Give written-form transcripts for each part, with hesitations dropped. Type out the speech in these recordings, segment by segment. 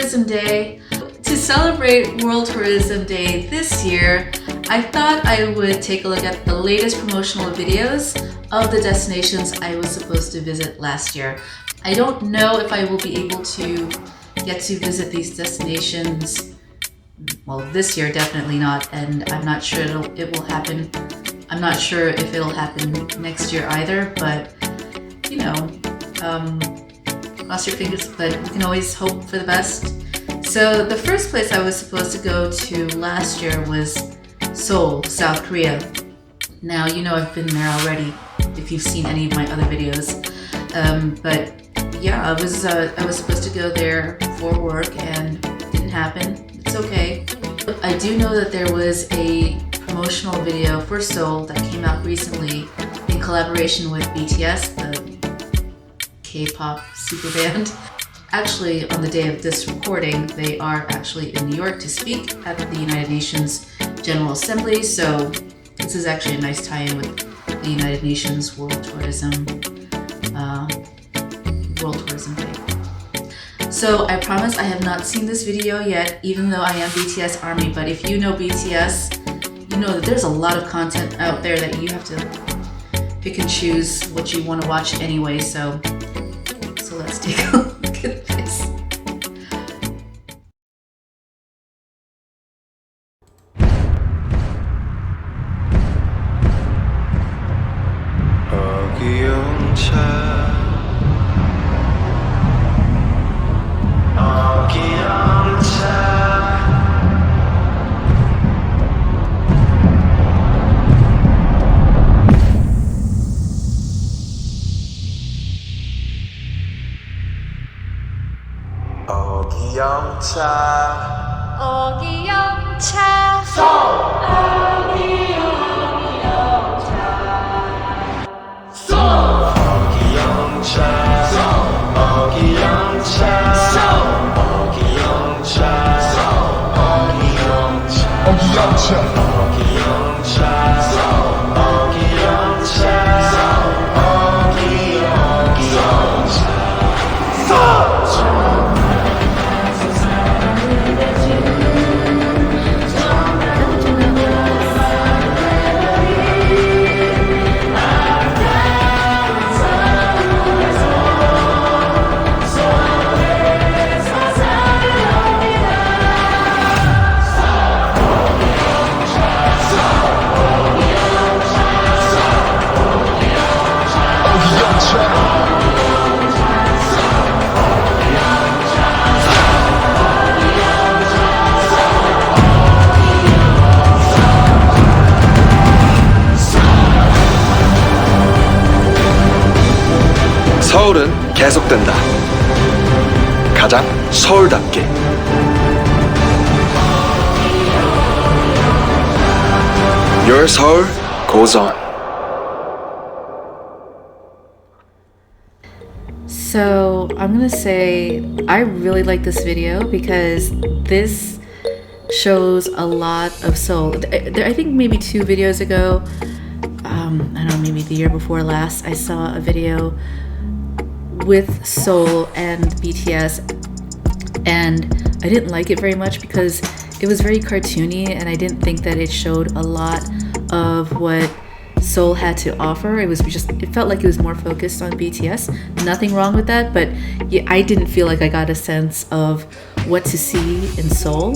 Tourism Day. To celebrate World Tourism Day this year, I thought I would take a look at the latest promotional videos of the destinations I was supposed to visit last year. I don't know if I will be able to get to visit these destinations, well, this year definitely not, and I'm not sure it will happen. I'm not sure if it'll happen next year either, but you know, cross your fingers, but you can always hope for the best. So the first place I was supposed to go to last year was Seoul, South Korea. Now, you know I've been there already if you've seen any of my other videos. But yeah, I was supposed to go there for work and it didn't happen. It's okay. I do know that there was a promotional video for Seoul that came out recently in collaboration with BTS, the K-pop super band. Actually, on the day of this recording, they are actually in New York to speak at the United Nations General Assembly, so this is actually a nice tie-in with the United Nations World Tourism Day. So I promise I have not seen this video yet, even though I am BTS ARMY, but if you know BTS, you know that there's a lot of content out there that you have to pick and choose what you want to watch anyway, so let's take a look at this. 어기영차 서울은 계속된다. 가장 서울답게. Your Seoul goes on. So I'm gonna say I really like this video because this shows a lot of Seoul. I think maybe 2 videos ago, I don't know, maybe the year before last, I saw a video with Seoul and BTS, and I didn't like it very much because it was very cartoony and I didn't think that it showed a lot of what Seoul had to offer. It felt like it was more focused on BTS. Nothing wrong with that, but yeah, I didn't feel like I got a sense of what to see in Seoul.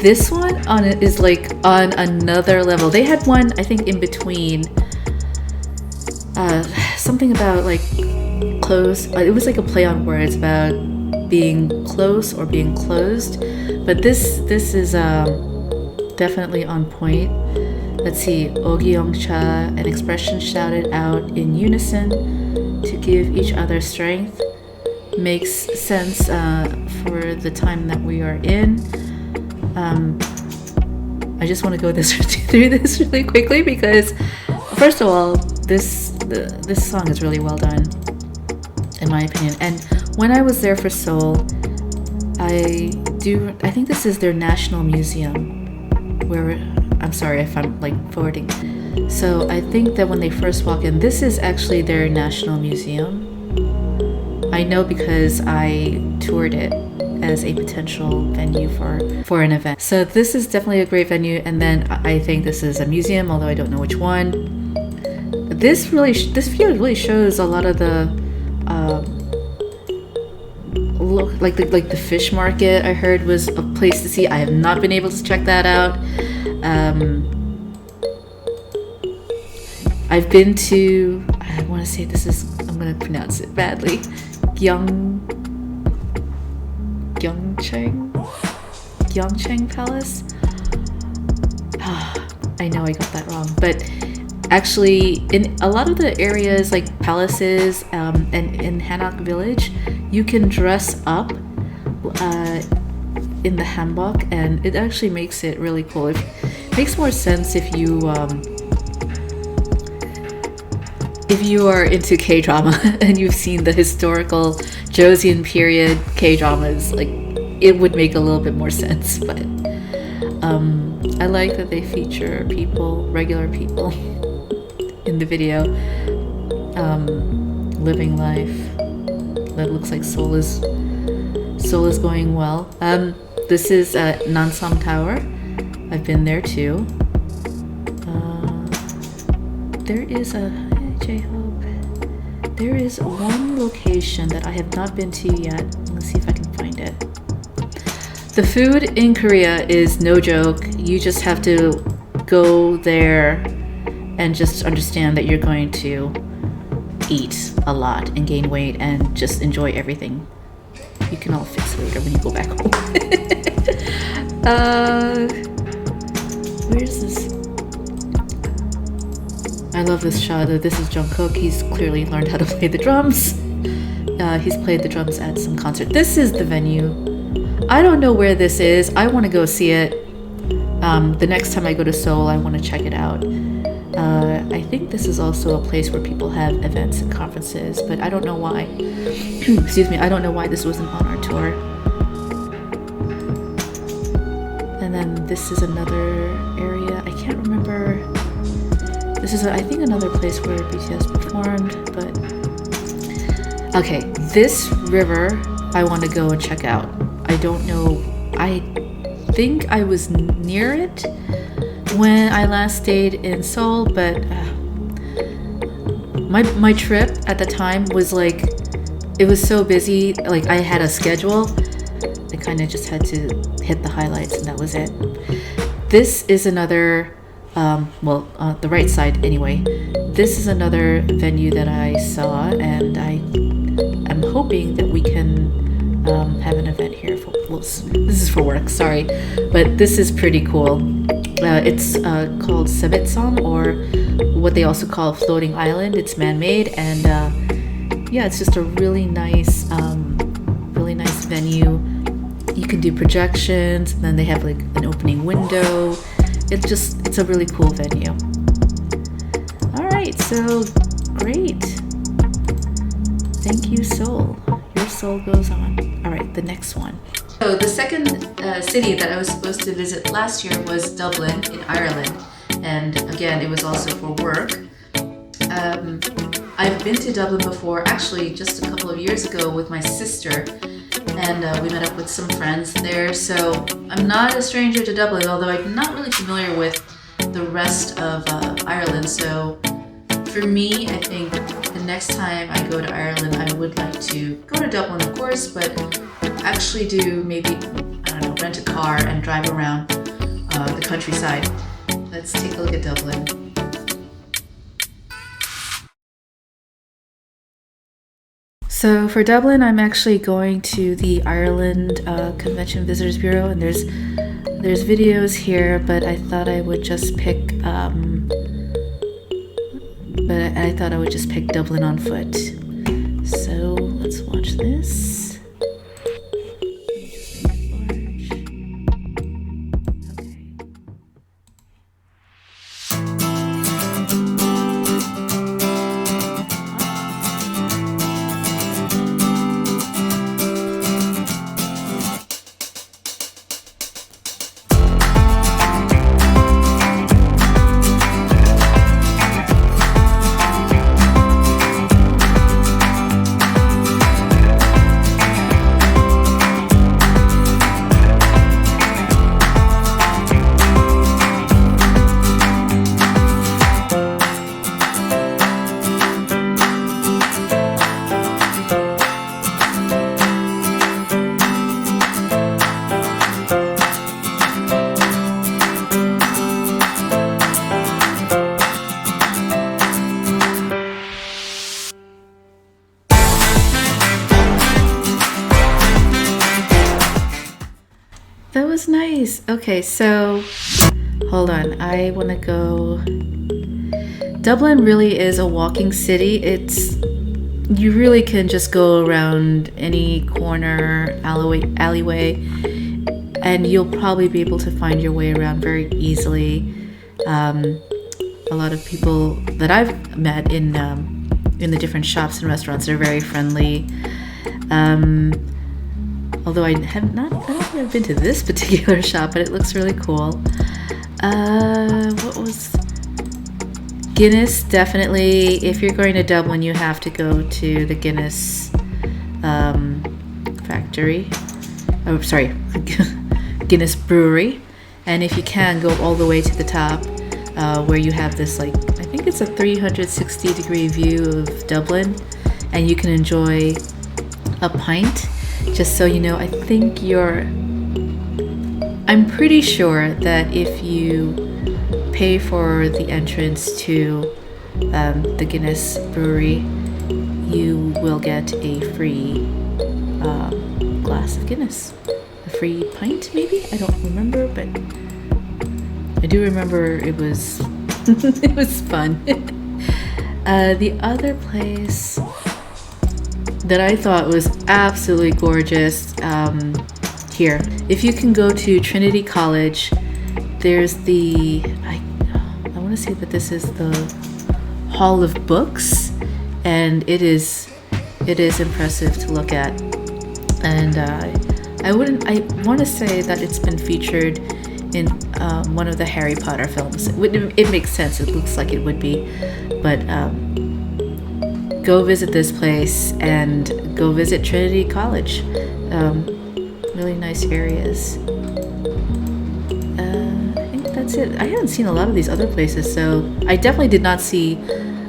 This one is like on another level. They had one, I think, in between, something about like close. It was like a play on words about being close or being closed, but this is definitely on point. Let's see, 어기영차, an expression shouted out in unison to give each other strength, makes sense for the time that we are in. I just want to go through this really quickly because, first of all, this song is really well done, in my opinion. And when I was there for Seoul, I think this is their national museum, where, I'm sorry if I'm like forwarding. So I think that when they first walk in, this is actually their national museum. I know because I toured it as a potential venue for an event. So this is definitely a great venue. And then I think this is a museum, although I don't know which one. This video really shows a lot of the like the fish market. I heard was a place to see. I have not been able to check that out. I've been to, I want to say this is, I'm going to pronounce it badly, Gyeongchang Palace. I know I got that wrong, but actually in a lot of the areas like palaces and in Hanok Village, you can dress up in the hanbok, and it actually makes it really cool. It makes more sense if you are into K-drama and you've seen the historical Joseon period K-dramas. Like, it would make a little bit more sense, but I like that they feature people, regular people in the video, living life. That looks like Seoul is going well. This is Nansam Tower. I've been there too. There is one location that I have not been to yet. Let's see if I can find it. The food in Korea is no joke. You just have to go there and just understand that you're going to eat a lot and gain weight and just enjoy everything. You can all fix later when you go back home. Where's this? I love this shot. This is Jungkook. He's clearly learned how to play the drums. He's played the drums at some concert. This is the venue. I don't know where this is. I want to go see it. The next time I go to Seoul, I want to check it out. I think this is also a place where people have events and conferences, but I don't know why. Excuse me, I don't know why this wasn't on our tour. And then this is another area. I can't remember. This is, I think, another place where BTS performed, but... Okay, this river I want to go and check out. I don't know. I think I was near it when I last stayed in Seoul, but my trip at the time was like, it was so busy, like I had a schedule. I kind of just had to hit the highlights and that was it. This is another, the right side anyway, this is another venue that I saw, and I'm hoping that we can have an event here. This is for work, sorry, but this is pretty cool. It's called Sebetsong, or what they also call floating island. It's man-made, and yeah, it's just a really nice venue. You can do projections, and then they have like an opening window. It's a really cool venue. All right, so great. Thank you, Seoul. Your Seoul goes on. All right, the next one. So the second city that I was supposed to visit last year was Dublin in Ireland. And again, it was also for work. I've been to Dublin before, actually just a couple of years ago with my sister. And we met up with some friends there. So I'm not a stranger to Dublin, although I'm not really familiar with the rest of Ireland. So for me, I think the next time I go to Ireland, I would like to go to Dublin, of course, but actually do maybe, I don't know, rent a car and drive around the countryside. Let's take a look at Dublin. So for Dublin, I'm actually going to the Ireland Convention Visitors Bureau, and there's videos here, but I thought I would just pick Dublin on foot. So let's watch this. That was nice. Okay, so hold on. I want to go. Dublin really is a walking city. You really can just go around any corner, alleyway, and you'll probably be able to find your way around very easily. A lot of people that I've met in the different shops and restaurants are very friendly. Although I don't think I've been to this particular shop, but it looks really cool. What was Guinness? Definitely, if you're going to Dublin, you have to go to the Guinness factory. Oh, sorry, Guinness brewery. And if you can, go all the way to the top, where you have this, like, I think it's a 360-degree view of Dublin, and you can enjoy a pint. Just so you know, I'm pretty sure that if you pay for the entrance to the Guinness brewery, you will get a free glass of Guinness. A free pint, maybe? I don't remember, but I do remember it was it was fun. The other place that I thought was absolutely gorgeous here. If you can go to Trinity College, there's I want to say that this is the Hall of Books, and it is impressive to look at. And I want to say that it's been featured in one of the Harry Potter films. It makes sense. It looks like it would be, but go visit this place and go visit Trinity College. Really nice areas. I think that's it. I haven't seen a lot of these other places, so I definitely did not see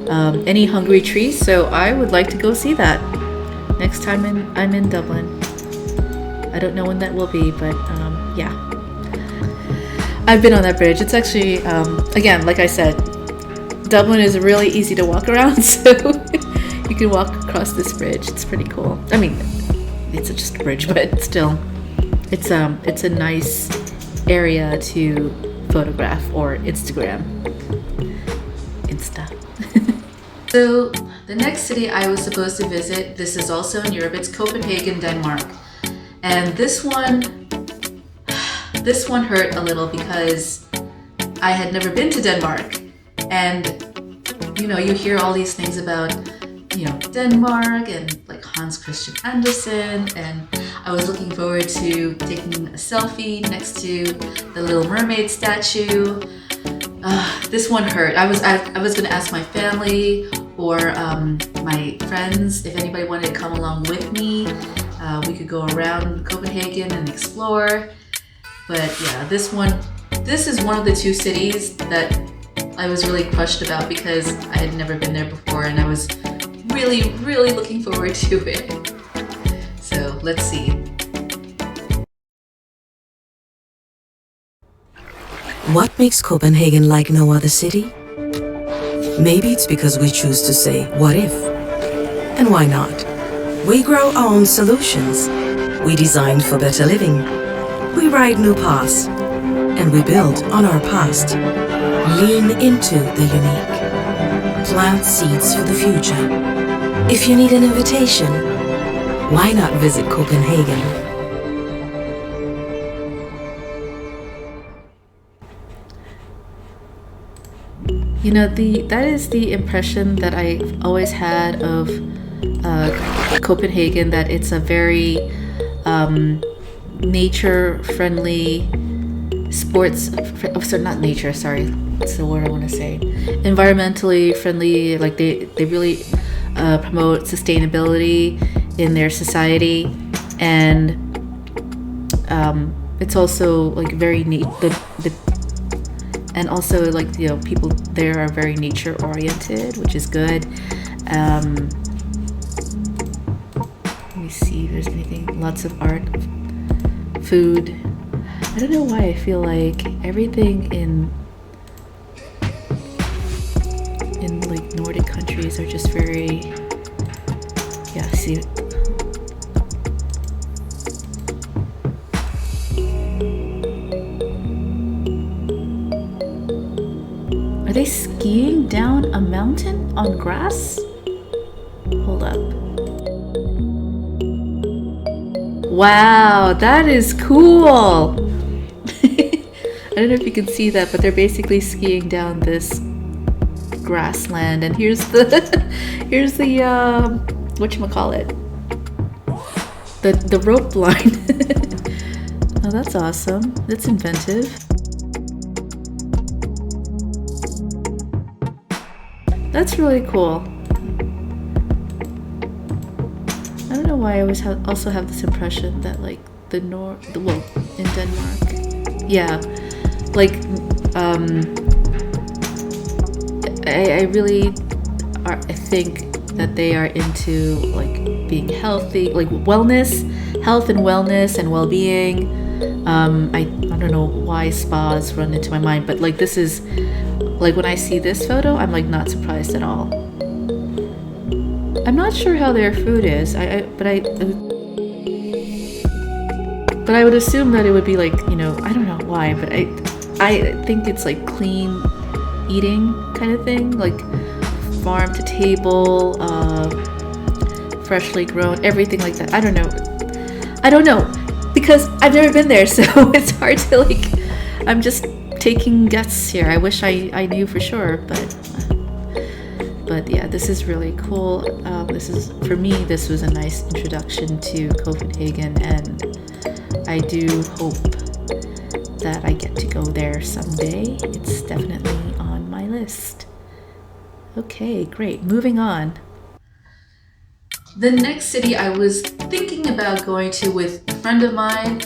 any hungry trees, so I would like to go see that next time I'm in Dublin. I don't know when that will be, but yeah. I've been on that bridge. It's actually, again, like I said, Dublin is really easy to walk around, so you can walk across this bridge. It's pretty cool. I mean, it's just a bridge, but still, it's a nice area to photograph or Insta. So the next city I was supposed to visit, this is also in Europe, it's Copenhagen, Denmark. And this one hurt a little because I had never been to Denmark. And, you know, you hear all these things about, you know, Denmark and like Hans Christian Andersen, and I was looking forward to taking a selfie next to the Little Mermaid statue. This one hurt. I was gonna ask my family or my friends if anybody wanted to come along with me. We could go around Copenhagen and explore. But yeah, this is one of the two cities that I was really crushed about because I had never been there before, and I was really, really looking forward to it. So let's see. What makes Copenhagen like no other city? Maybe it's because we choose to say, what if? And why not? We grow our own solutions. We design for better living. We write new paths. And we build on our past. Lean into the unique. Plant seeds for the future. If you need an invitation, why not visit Copenhagen? You know, that is the impression that I've always had of Copenhagen, that it's a very nature-friendly what's the word I want to say? Environmentally friendly, like they really promote sustainability in their society, and it's also like very neat. And also, like, you know, people there are very nature oriented, which is good. Let me see if there's anything. Lots of art, food. I don't know why I feel like everything in like Nordic countries are just very, yeah, see. they skiing down a mountain on grass? Hold up. Wow, that is cool! I don't know if you can see that, but they're basically skiing down this grassland, and here's the whatchamacallit, the rope line. Oh, that's awesome. That's inventive. That's really cool. I don't know why I always also have this impression that like in Denmark, yeah, like I really I think that they are into like being healthy, like wellness, health and wellness and well-being. I don't know why spas run into my mind, but like this is like when I see this photo, I'm like not surprised at all. I'm not sure how their food is, but I would assume that it would be like, you know, I don't know why, but I think it's like clean eating kind of thing, like farm to table, freshly grown, everything like that. I don't know because I've never been there, so it's hard to like, I'm just taking guesses here. I wish I knew for sure, but yeah, this is really cool. This is, for me, this was a nice introduction to Copenhagen, and I do hope that I get to go there someday. It's definitely on my list. Okay, great. Moving on. The next city I was thinking about going to with a friend of mine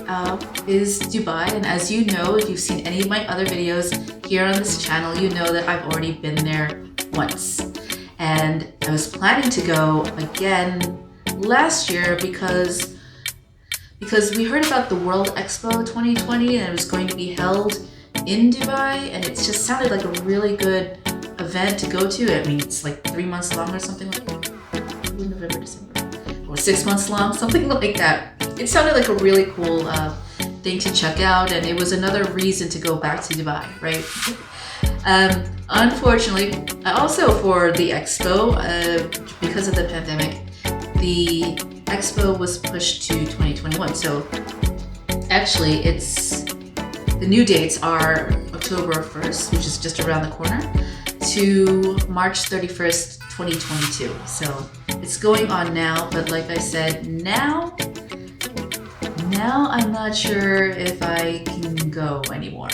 is Dubai. And as you know, if you've seen any of my other videos here on this channel, you know that I've already been there once. And I was planning to go again last year because we heard about the World Expo 2020 and it was going to be held in Dubai, and it just sounded like a really good event to go to. I mean, it's like 3 months long or something like that. November, December, or 6 months long, something like that. It sounded like a really cool thing to check out, and it was another reason to go back to Dubai, right? Unfortunately, also for the expo, because of the pandemic, the expo was pushed to 2021. So actually, the new dates are October 1st, which is just around the corner, to March 31st, 2022. So it's going on now, but like I said, now I'm not sure if I can go anymore.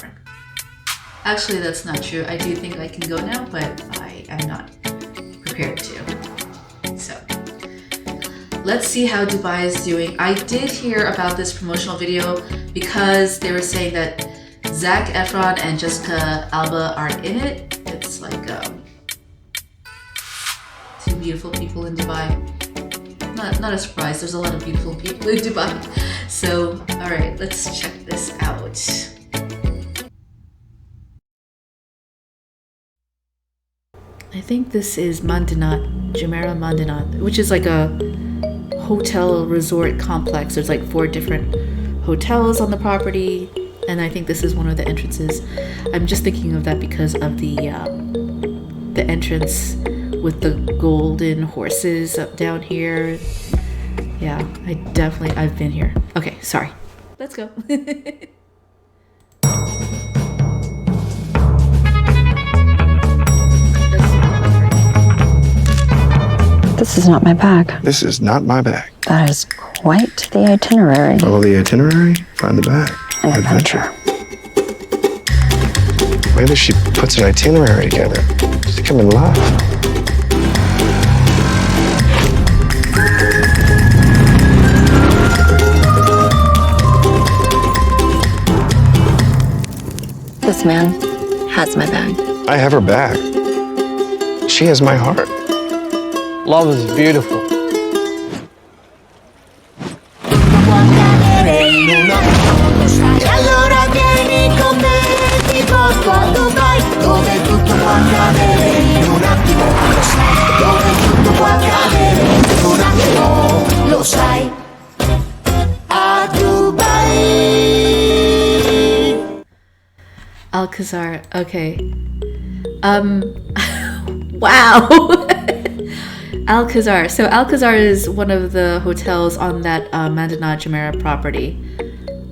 Actually, that's not true. I do think I can go now, but I am not prepared to. So let's see how Dubai is doing. I did hear about this promotional video because they were saying that Zac Efron and Jessica Alba are in it. It's like two beautiful people in Dubai. Not a surprise, there's a lot of beautiful people in Dubai. So, alright, let's check this out. I think this is Mandinat, Jumeirah Mandinat, which is like a hotel resort complex. There's like 4 different hotels on the property, and I think this is one of the entrances. I'm just thinking of that because of the entrance with the golden horses up down here. Yeah, I've been here. Okay, sorry. Let's go. This is not my bag. This is not my bag. That is quite the itinerary. Follow the itinerary, find the bag. An adventure. Maybe she puts an itinerary together just to come in love. This man has my bag. I have her back. She has my heart. Love is beautiful. Alcazar, okay. Wow. Alcazar. So Alcazar is one of the hotels on that Mandana Jumeirah property.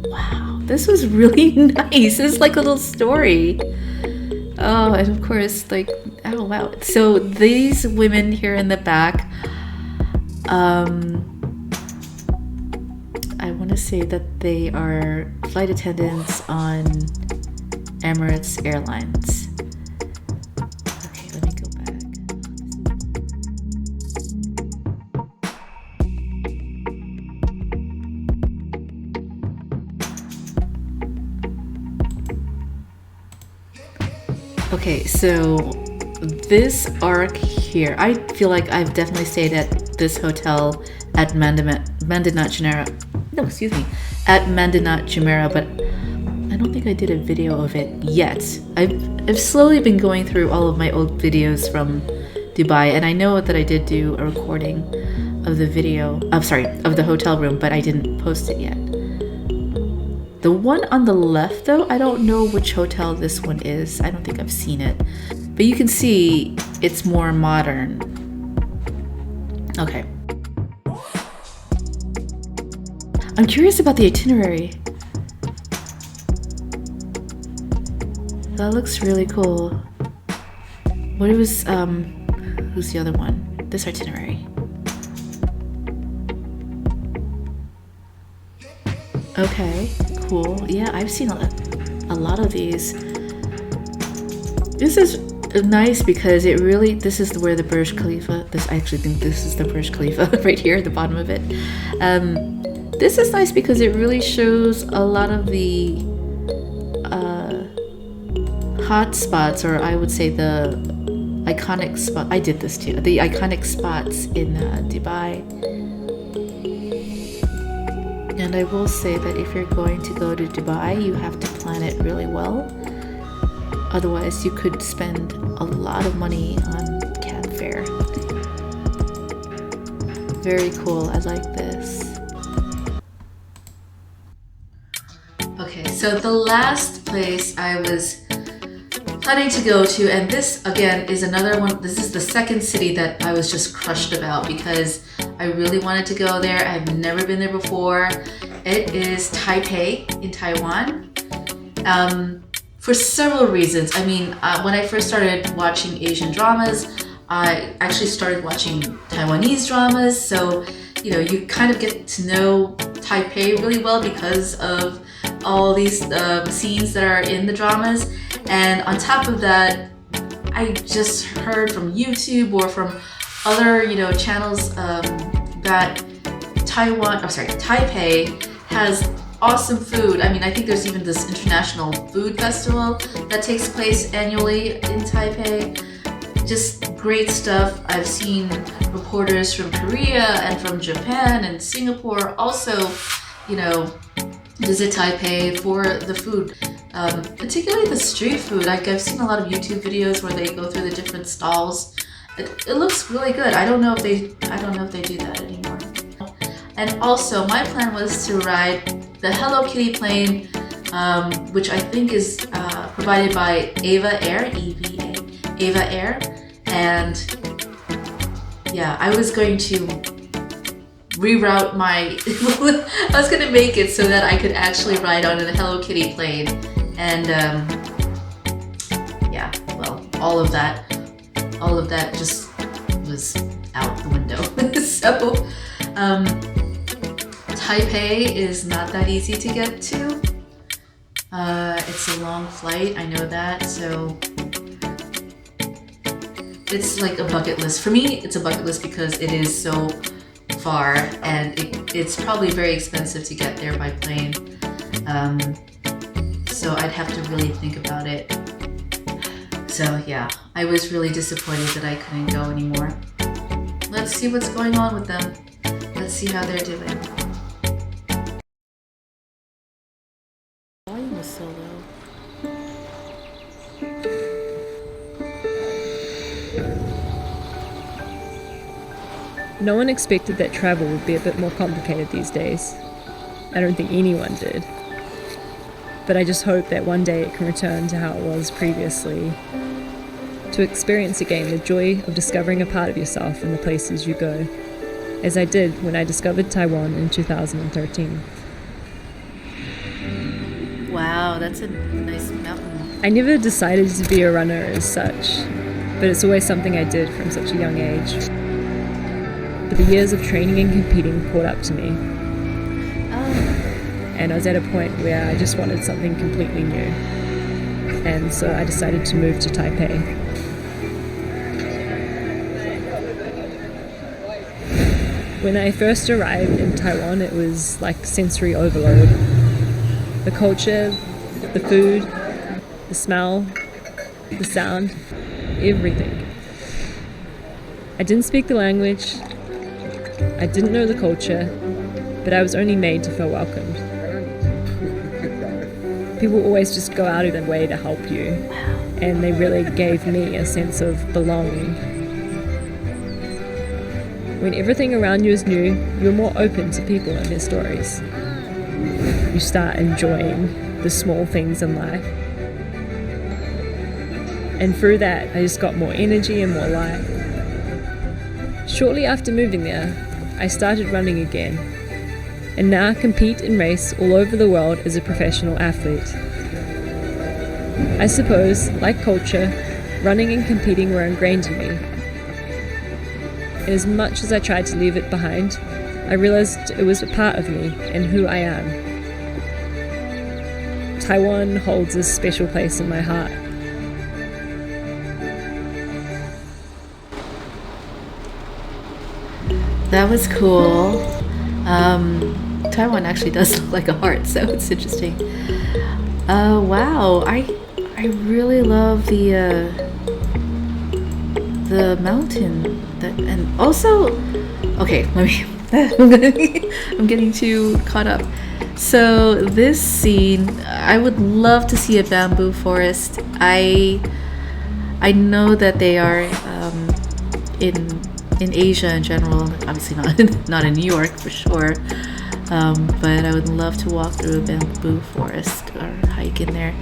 Wow, this was really nice. This is like a little story. Oh, and of course, like, oh wow. So these women here in the back, I want to say that they are flight attendants on Emirates Airlines. Okay, let me go back. Okay, so this arc here, I feel like I've definitely stayed at this hotel at Mandana Jumeirah. No, excuse me, at Mandana Jumeirah, but I don't think I did a video of it yet. I've slowly been going through all of my old videos from Dubai, and I know that I did do a recording of the video, of the hotel room, but I didn't post it yet. The one on the left, though, I don't know which hotel this one is. I don't think I've seen it. But you can see it's more modern. Okay. I'm curious about the itinerary. That looks really cool. What was, who's the other one? This itinerary. Okay, cool. Yeah, I've seen a lot of these. This is nice because it really, this is where the Burj Khalifa, I actually think this is the Burj Khalifa right here at the bottom of it. This is nice because it really shows a lot of the hot spots, or I would say the iconic spot. I did this too. The iconic spots in Dubai. And I will say that if you're going to go to Dubai, you have to plan it really well. Otherwise, you could spend a lot of money on cab fare. Very cool. I like this. Okay, so the last place I was planning to go to, and this again is another one, this is the second city that I was just crushed about because I really wanted to go there. I've never been there before. It is Taipei in Taiwan. For several reasons. I mean, when I first started watching Asian dramas, I actually started watching Taiwanese dramas. So, you know, you kind of get to know Taipei really well because of all these scenes that are in the dramas. And on top of that, I just heard from YouTube or from other, you know, channels that Taipei has awesome food. I mean, I think there's even this international food festival that takes place annually in Taipei. Just great stuff. I've seen reporters from Korea and from Japan and Singapore also, you know, visit Taipei for the food. Particularly the street food. Like I've seen a lot of YouTube videos where they go through the different stalls. It looks really good. I don't know if they do that anymore. And also, my plan was to ride the Hello Kitty plane, which I think is provided by Ava Air, EVA, Ava Air. And yeah, I was going to reroute my, I was going to make it so that I could actually ride on a Hello Kitty plane. And yeah, well, all of that just was out the window. So Taipei is not that easy to get to. It's a long flight, I know that, so it's like a bucket list. For me, it's a bucket list because it is so far and it's probably very expensive to get there by plane. So I'd have to really think about it. So yeah, I was really disappointed that I couldn't go anymore. Let's see what's going on with them. Let's see how they're doing. Volume was so low. No one expected that travel would be a bit more complicated these days. I don't think anyone did. But I just hope that one day it can return to how it was previously. to experience again the joy of discovering a part of yourself in the places you go, as I did when I discovered Taiwan in 2013. Wow, that's a nice mountain. I never decided to be a runner as such, but it's always something I did from such a young age. But the years of training and competing caught up to me. And I was at a point where I just wanted something completely new. And so I decided to move to Taipei. When I first arrived in Taiwan, it was like sensory overload. The culture, the food, the smell, the sound, everything. I didn't speak the language, I didn't know the culture, but I was only made to feel welcomed. People always just go out of their way to help you, and they really gave me a sense of belonging. When everything around you is new, you're more open to people and their stories. You start enjoying the small things in life. And through that, I just got more energy and more life. Shortly after moving there, I started running again, and now I compete and race all over the world as a professional athlete. I suppose, like culture, running and competing were ingrained in me. And as much as I tried to leave it behind, I realized it was a part of me and who I am. Taiwan holds a special place in my heart. That was cool. Taiwan actually does look like a heart, so it's interesting. Wow, I really love the mountain. And also, okay, let me. I'm getting too caught up. So this scene, I would love to see a bamboo forest. I know that they are in Asia in general. Obviously not in New York for sure. But I would love to walk through a bamboo forest or hike in there.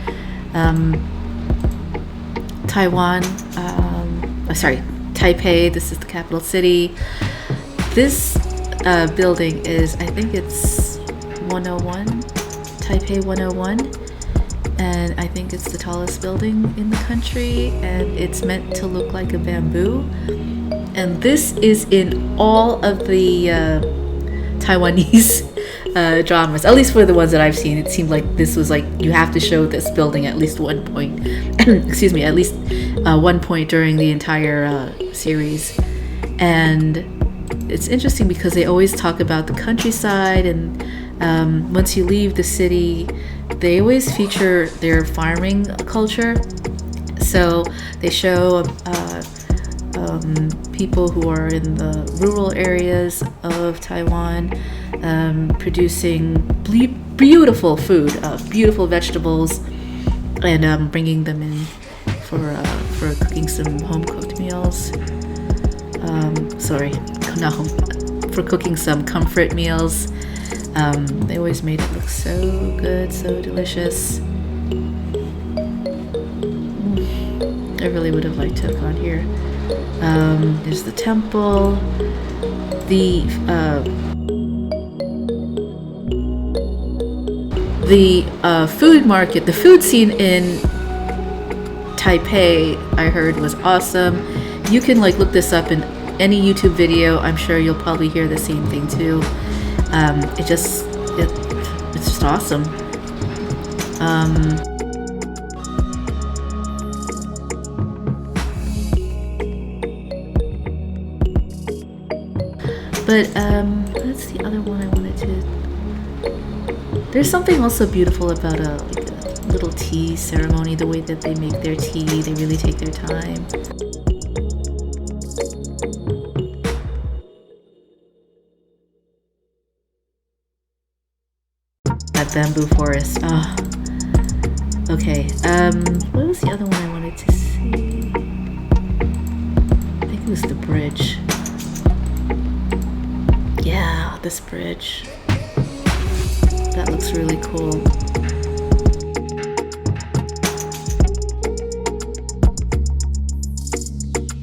Taipei, this is the capital city. This building is, I think it's 101, Taipei 101, and I think it's the tallest building in the country, and it's meant to look like a bamboo. And this is in all of the Taiwanese dramas, at least for the ones that I've seen. It seemed like this was like, you have to show this building at least one point excuse me, at least one point during the entire series. And it's interesting because they always talk about the countryside, and once you leave the city, they always feature their farming culture. So they show people who are in the rural areas of Taiwan producing beautiful food, beautiful vegetables, and bringing them in for cooking some home-cooked meals. For cooking some comfort meals. They always made it look so good, so delicious. I really would have liked to have gone here. There's the temple, the food market, the food scene in Taipei, I heard, was awesome. You can look this up in any YouTube video. I'm sure you'll probably hear the same thing too. It's just awesome. But what's the other one I wanted to? There's something also beautiful about a little tea ceremony. The way that they make their tea, they really take their time. That bamboo forest. Oh. Okay. What was the other one I wanted to see? I think it was the bridge. Yeah, this bridge. That looks really cool.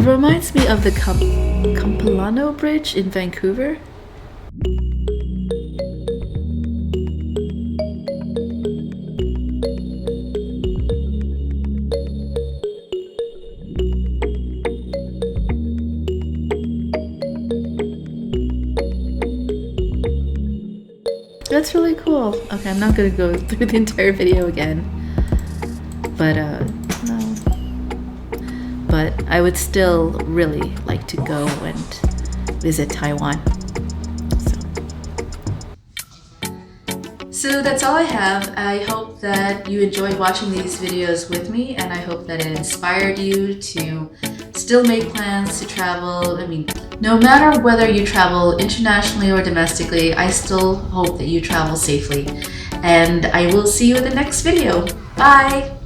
reminds me of the Capilano Bridge in Vancouver. That's really cool. Okay, I'm not gonna go through the entire video again, but no. But I would still really like to go and visit Taiwan. So that's all I have. I hope that you enjoyed watching these videos with me, and I hope that it inspired you to still make plans to travel. I mean, no matter whether you travel internationally or domestically, I still hope that you travel safely. And I will see you in the next video. Bye!